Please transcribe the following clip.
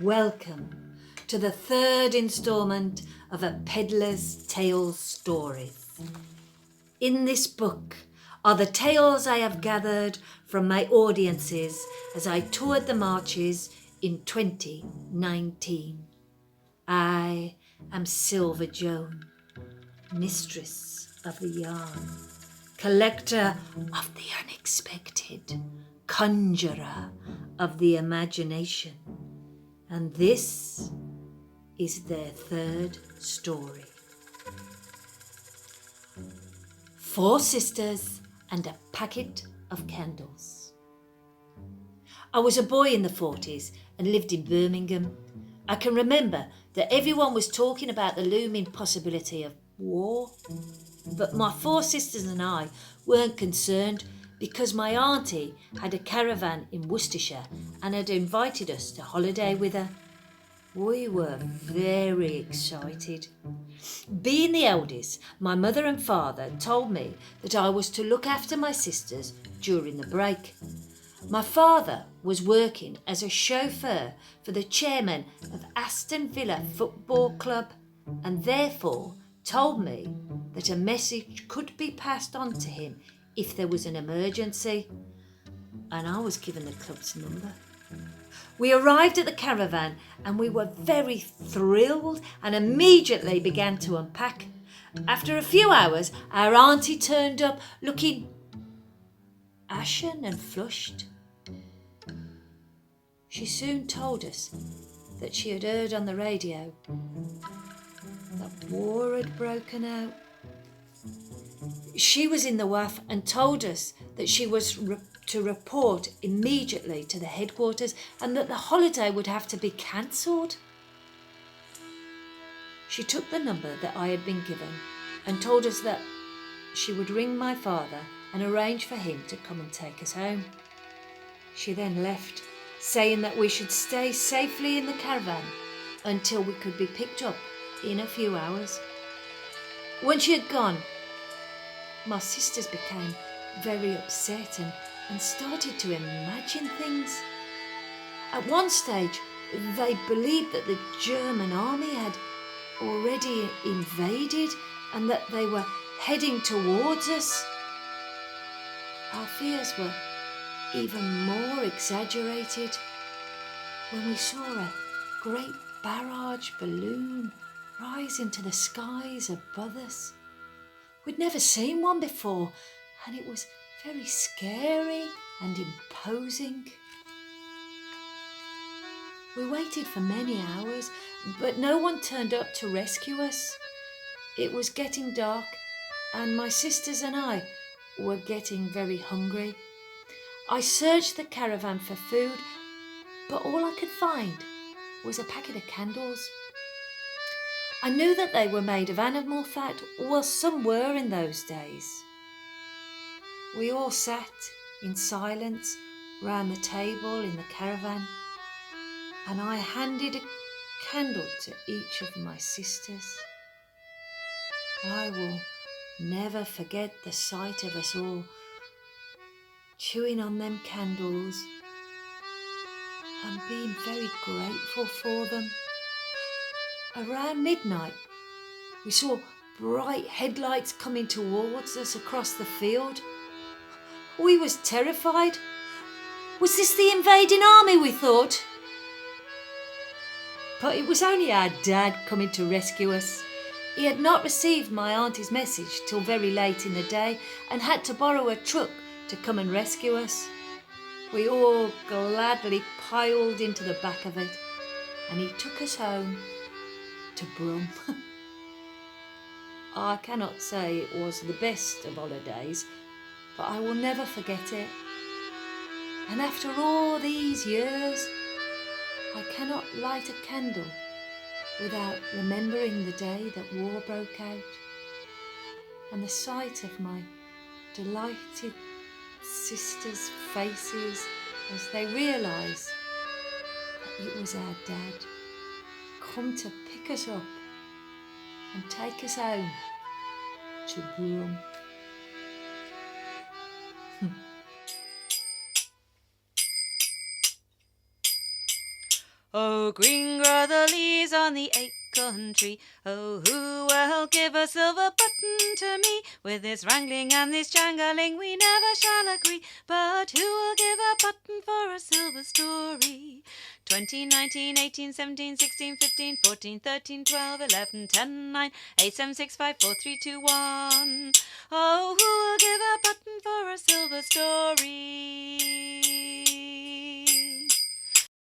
Welcome to the third instalment of A Pedlar's Tales stories. In this book are the tales I have gathered from my audiences as I toured the marches in 2019. I am Silver Joan, mistress of the yarn, collector of the unexpected, conjurer of the imagination. And this is their third story. 4 sisters and a packet of candles. I was a boy in the 40s and lived in Birmingham. I can remember that everyone was talking about the looming possibility of war. But my 4 sisters and I weren't concerned because my auntie had a caravan in Worcestershire and had invited us to holiday with her. We were very excited. Being the eldest, my mother and father told me that I was to look after my sisters during the break. My father was working as a chauffeur for the chairman of Aston Villa Football Club and therefore told me that a message could be passed on to him if there was an emergency, and I was given the club's number. We arrived at the caravan and we were very thrilled and immediately began to unpack. After a few hours, our auntie turned up looking ashen and flushed. She soon told us that she had heard on the radio that war had broken out. She was in the WAF and told us that she was to report immediately to the headquarters and that the holiday would have to be cancelled. She took the number that I had been given and told us that she would ring my father and arrange for him to come and take us home. She then left, saying that we should stay safely in the caravan until we could be picked up in a few hours. When she had gone, my sisters became very upset and started to imagine things. At one stage, they believed that the German army had already invaded and that they were heading towards us. Our fears were even more exaggerated when we saw a great barrage balloon rise into the skies above us. We'd never seen one before, and it was very scary and imposing. We waited for many hours, but no one turned up to rescue us. It was getting dark, and my sisters and I were getting very hungry. I searched the caravan for food, but all I could find was a packet of candles. I knew that they were made of animal fat, well, some were in those days. We all sat in silence round the table in the caravan, and I handed a candle to each of my sisters. I will never forget the sight of us all chewing on them candles and being very grateful for them. Around midnight, we saw bright headlights coming towards us across the field. We was terrified. Was this the invading army, we thought? But it was only our dad coming to rescue us. He had not received my auntie's message till very late in the day and had to borrow a truck to come and rescue us. We all gladly piled into the back of it and he took us home to Brum. I cannot say it was the best of holidays, but I will never forget it. And after all these years, I cannot light a candle without remembering the day that war broke out and the sight of my delighted sisters' faces as they realised that it was our dad come to pick us up and take us home to Brum. Oh, green grow the leaves on the acorn tree. Oh, who will give a silver button to me? With this wrangling and this jangling we never shall agree. But who will give a button for a silver story? 20, 19, 18, 17, 16, 15, 14, 13, 12, 11, 10, 9, 8, 7, 6, 5, 4, 3, 2, 1. Oh, who will give a button for a silver story?